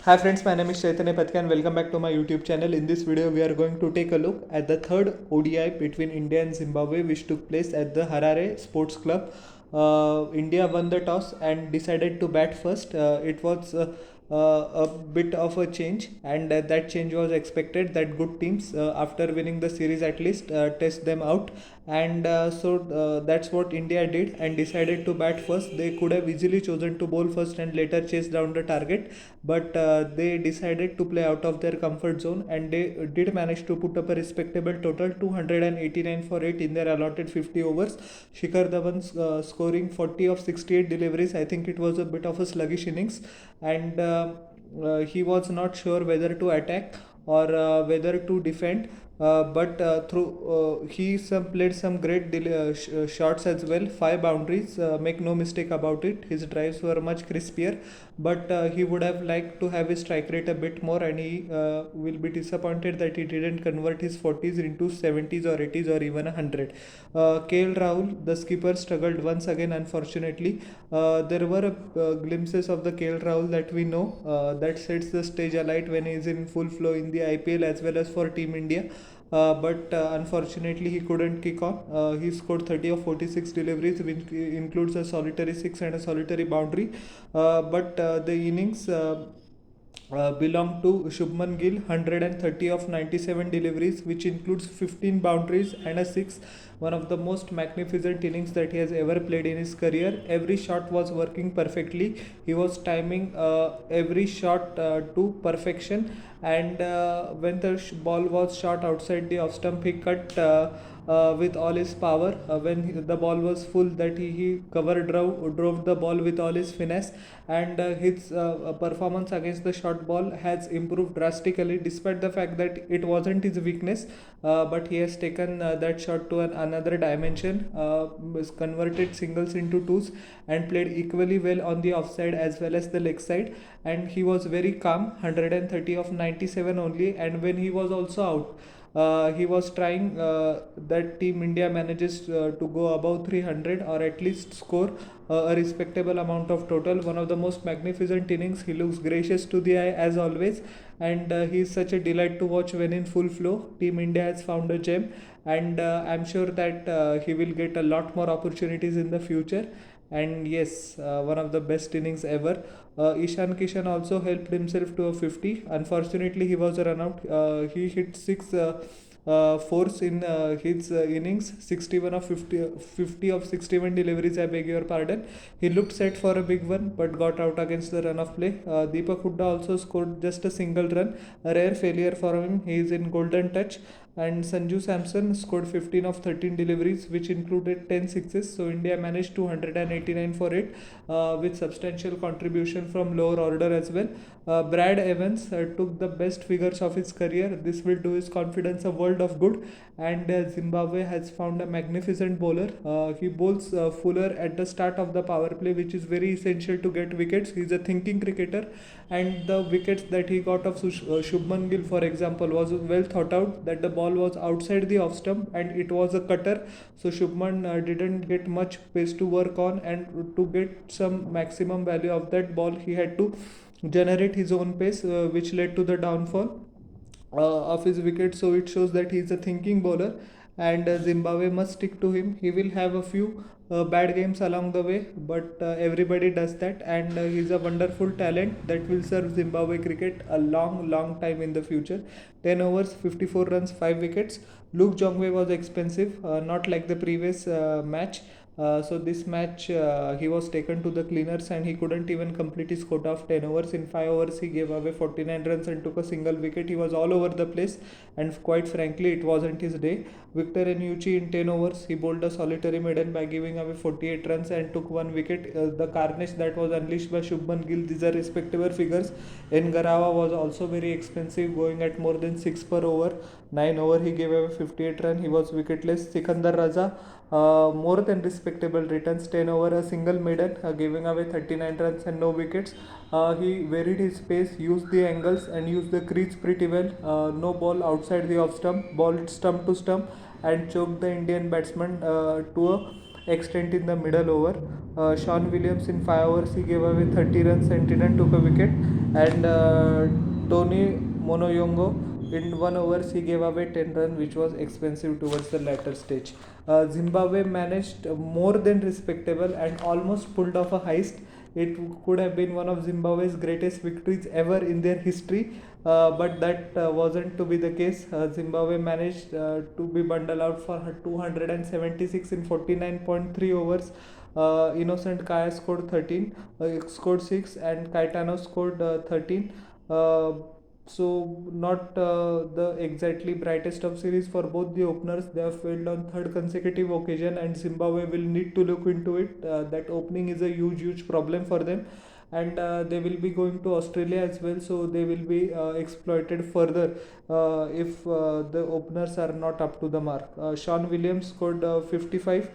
Hi friends, my name is Chaitanya Pathika and welcome back to my YouTube channel. In this video, we are going to take a look at the third ODI between India and Zimbabwe, which took place at the Harare Sports Club. India won the toss and decided to bat first. It was a bit of a change, and that change was expected. That good teams, after winning the series at least, test them out, and that's what India did and decided to bat first. They could have easily chosen to bowl first and later chase down the target, but they decided to play out of their comfort zone, and they did manage to put up a respectable total 289 for 8 in their allotted 50 overs. Shikhar Dhawan scoring 40 of 68 deliveries. I think it was a bit of a sluggish innings, and he was not sure whether to attack or whether to defend. But through played some great shots as well. 5 boundaries, make no mistake about it. His drives were much crispier, but he would have liked to have his strike rate a bit more, and he will be disappointed that he didn't convert his 40s into 70s or 80s or even 100. KL Rahul, the skipper, struggled once again, unfortunately. There were glimpses of the KL Rahul that we know that sets the stage alight when he is in full flow in the IPL as well as for Team India. But unfortunately he couldn't kick on. He scored 30 of 46 deliveries, which includes a solitary 6 and a solitary boundary. But the innings belong to Shubman Gill, 130 of 97 deliveries, which includes 15 boundaries and a 6. One of the most magnificent innings that he has ever played in his career. Every shot was working perfectly. He was timing every shot to perfection, and when the ball was shot outside the off stump, he cut with all his power. When the ball was full, that he drove the ball with all his finesse, and his performance against the short ball has improved drastically, despite the fact that it wasn't his weakness. But he has taken that shot to another dimension, converted singles into twos, and played equally well on the offside as well as the leg side. And he was very calm, 130 of 97 only. And when he was also out, he was trying that Team India manages to go above 300 or at least score a respectable amount of total. One of the most magnificent innings. He looks gracious to the eye as always, and he is such a delight to watch when in full flow. Team India has found a gem, and I'm sure that he will get a lot more opportunities in the future. And yes, one of the best innings ever. Ishan Kishan also helped himself to a 50. Unfortunately, he was a run out. He hit 6 fours in his innings, 61 of 50, 50 of 61 deliveries, I beg your pardon. He looked set for a big one but got out against the run of play. Deepak Hooda also scored just a single run, a rare failure for him. He is in golden touch. And Sanju Samson scored 15 of 13 deliveries, which included 10 sixes. So India managed 289 for it, with substantial contribution from lower order as well. Brad Evans took the best figures of his career. This will do his confidence a world of good. And Zimbabwe has found a magnificent bowler. He bowls fuller at the start of the power play, which is very essential to get wickets. He's a thinking cricketer, and the wickets that he got of Shubman Gill, for example, was well thought out. That the ball was outside the off stump and it was a cutter, so Shubman didn't get much pace to work on, and to get some maximum value of that ball, he had to generate his own pace, which led to the downfall of his wicket. So it shows that he is a thinking bowler, and Zimbabwe must stick to him. He will have a few bad games along the way, but everybody does that, and he's a wonderful talent that will serve Zimbabwe cricket a long, long time in the future. 10 overs, 54 runs, 5 wickets. Luke Jongwei was expensive, not like the previous match. So this match, he was taken to the cleaners and he couldn't even complete his quota of 10 overs. In 5 overs he gave away 49 runs and took a single wicket. He was all over the place, and quite frankly it wasn't his day. Victor Enucci, in 10 overs he bowled a solitary maiden by giving away 48 runs and took 1 wicket. The carnage that was unleashed by Shubman Gill, these are respectable figures. Ngarawa was also very expensive, going at more than 6 per over. 9 over he gave away 58 runs. He was wicketless. Sikandar Raza, more than respectable returns. 10 over, a single maiden, giving away 39 runs and no wickets. He varied his pace, used the angles and used the crease pretty well. No ball outside the off stump, ball stump to stump, and choked the Indian batsman to a extent in the middle over. Sean Williams in 5 overs he gave away 30 runs and didn't took a wicket, and Tony Monoyongo in 1 overs he gave away 10 runs, which was expensive towards the latter stage. Zimbabwe managed more than respectable and almost pulled off a heist. It could have been one of Zimbabwe's greatest victories ever in their history, but that wasn't to be the case. Zimbabwe managed to be bundled out for 276 in 49.3 overs. Innocent Kaya scored 13, scored 6, and Caetano scored 13. So not the exactly brightest of series for both the openers. They have failed on third consecutive occasion, and Zimbabwe will need to look into it. That opening is a huge problem for them, and they will be going to Australia as well, so they will be exploited further if the openers are not up to the mark. Sean Williams scored 55,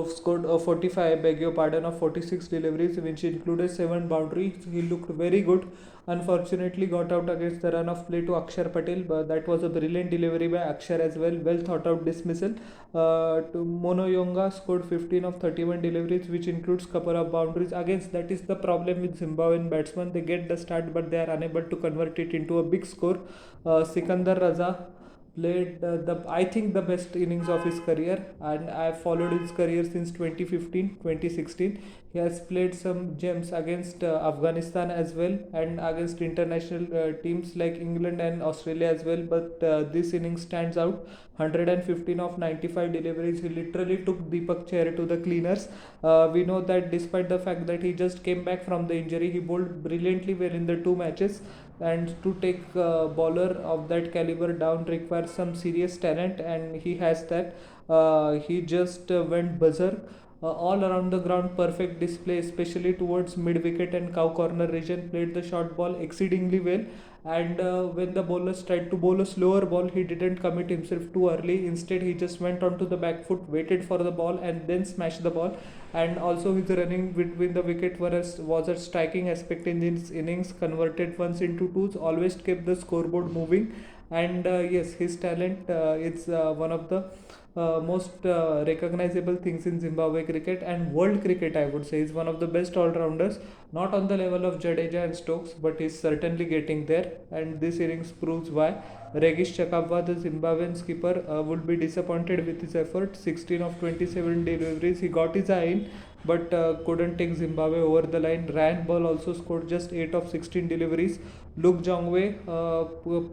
scored 45, I beg your pardon, of 46 deliveries, which included 7 boundaries. He looked very good. Unfortunately, got out against the run of play to Akshar Patel, but that was a brilliant delivery by Akshar as well. Well thought out dismissal. To Monoyonga scored 15 of 31 deliveries, which includes couple of boundaries. Again, that is the problem with Zimbabwean batsmen. They get the start, but they are unable to convert it into a big score. Sikandar Raza played the I think the best innings of his career, and I have followed his career since 2015 2016. He has played some gems against Afghanistan as well, and against international teams like England and Australia as well, but this innings stands out. 115 of 95 deliveries, he literally took Deepak Chahar to the cleaners. We know that despite the fact that he just came back from the injury, he bowled brilliantly well in the 2 matches, and to take a bowler of that caliber down requires some serious talent, and he has that. He just went berserk. All around the ground, perfect display, especially towards mid wicket and cow corner region. Played the short ball exceedingly well, and when the bowlers tried to bowl a slower ball, he didn't commit himself too early. Instead, he just went onto the back foot, waited for the ball, and then smashed the ball. And also, his running between the wicket was a striking aspect in this innings. Converted ones into twos, always kept the scoreboard moving. And yes, his talent is one of the most recognizable things in Zimbabwe cricket and world cricket. I would say is one of the best all-rounders, not on the level of Jadeja and Stokes, but he's certainly getting there. And this innings proves why. Regis Chakabwa, the Zimbabwean skipper, would be disappointed with his effort. 16 of 27 deliveries, he got his eye in, but couldn't take Zimbabwe over the line. Ryan Ball also scored just 8 of 16 deliveries. Luke Jongwe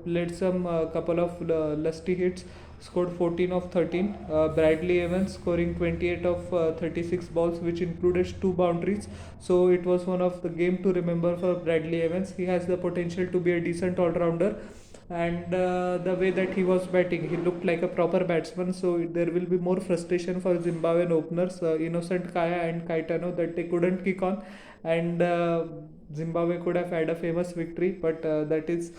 played some couple of lusty hits, scored 14 of 13. Bradley Evans scoring 28 of 36 balls, which included 2 boundaries. So it was one of the game to remember for Bradley Evans. He has the potential to be a decent all-rounder, and the way that he was batting, he looked like a proper batsman. So there will be more frustration for Zimbabwean openers, Innocent Kaya and Caetano, that they couldn't kick on, and Zimbabwe could have had a famous victory, but that is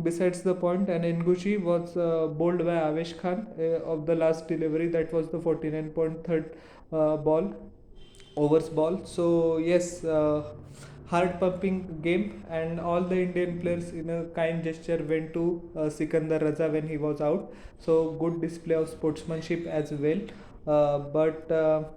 besides the point. And Nguchi was bowled by Avesh Khan of the last delivery. That was the 49.3 ball overs ball. So yes, heart pumping game, and all the Indian players in a kind gesture went to Sikandar Raza when he was out. So good display of sportsmanship as well. But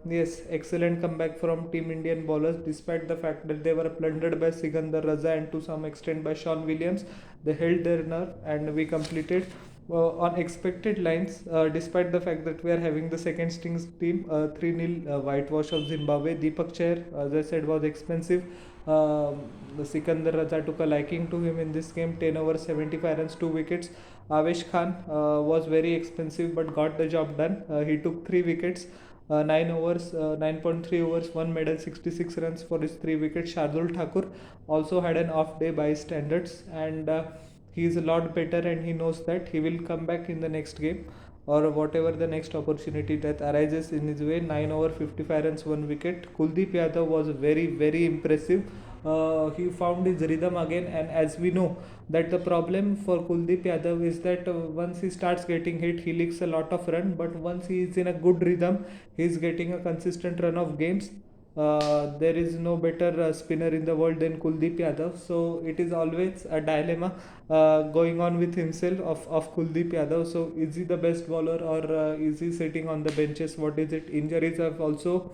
yes, excellent comeback from Team Indian bowlers, despite the fact that they were plundered by Sikandar Raza and to some extent by Sean Williams. They held their nerve, and we completed on expected lines, despite the fact that we are having the second strings team. 3-0 whitewash of Zimbabwe. Deepak Chahar, as I said, was expensive. The Sikandar Raza took a liking to him in this game. 10 overs, 75 runs, 2 wickets. Avesh Khan was very expensive but got the job done. He took 3 wickets. 9 overs, 9.3 overs, 1 medal, 66 runs for his 3 wickets. Shardul Thakur also had an off day by his standards, and he is a lot better, and he knows that he will come back in the next game or whatever the next opportunity that arises in his way. 9 over 55 runs, 1 wicket. Kuldeep Yadav was very impressive. He found his rhythm again, and as we know that the problem for Kuldeep Yadav is that once he starts getting hit, he leaks a lot of run, but once he is in a good rhythm, he is getting a consistent run of games. There is no better spinner in the world than Kuldeep Yadav. So it is always a dilemma going on with himself of Kuldeep Yadav. So is he the best bowler, or is he sitting on the benches? What is it? Injuries have also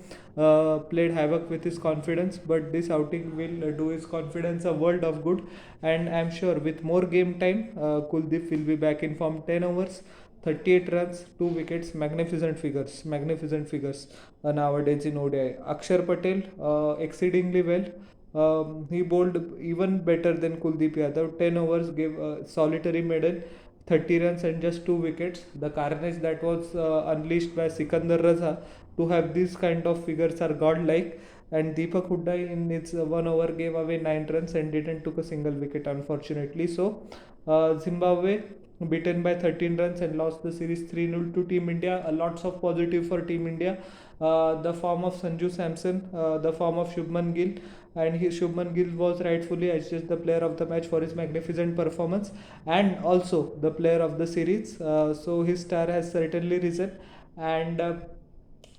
played havoc with his confidence, but this outing will do his confidence a world of good. And I'm sure with more game time, Kuldeep will be back in form. 10 overs, 38 runs, 2 wickets, magnificent figures nowadays in ODI. Akshar Patel exceedingly well. He bowled even better than Kuldeep Yadav. 10 overs, gave a solitary medal, 30 runs and just 2 wickets. The carnage that was unleashed by Sikandar Raza to have these kind of figures are godlike. And Deepak Hooda in its 1 over gave away 9 runs and didn't took a single wicket, unfortunately. So Zimbabwe beaten by 13 runs and lost the series 3-0 to Team India. Lots of positive for Team India. The form of Sanju Samson, the form of Shubman Gill, and Shubman Gill was rightfully adjudged the player of the match for his magnificent performance and also the player of the series. So his star has certainly risen, and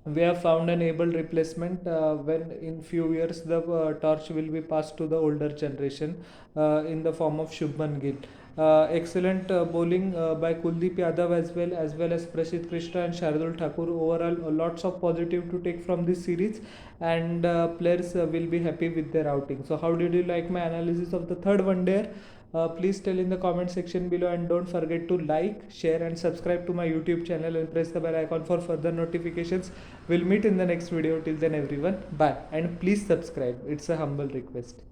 we have found an able replacement when in few years the torch will be passed to the older generation in the form of Shubman Gill. Excellent bowling by Kuldeep Yadav as well as Prasidh Krishna and Shardul Thakur. Overall, lots of positive to take from this series, and players will be happy with their outing. So, how did you like my analysis of the third one day? Please tell in the comment section below, and don't forget to like, share and subscribe to my YouTube channel and press the bell icon for further notifications. We'll meet in the next video. Till then everyone, bye, and please subscribe. It's a humble request.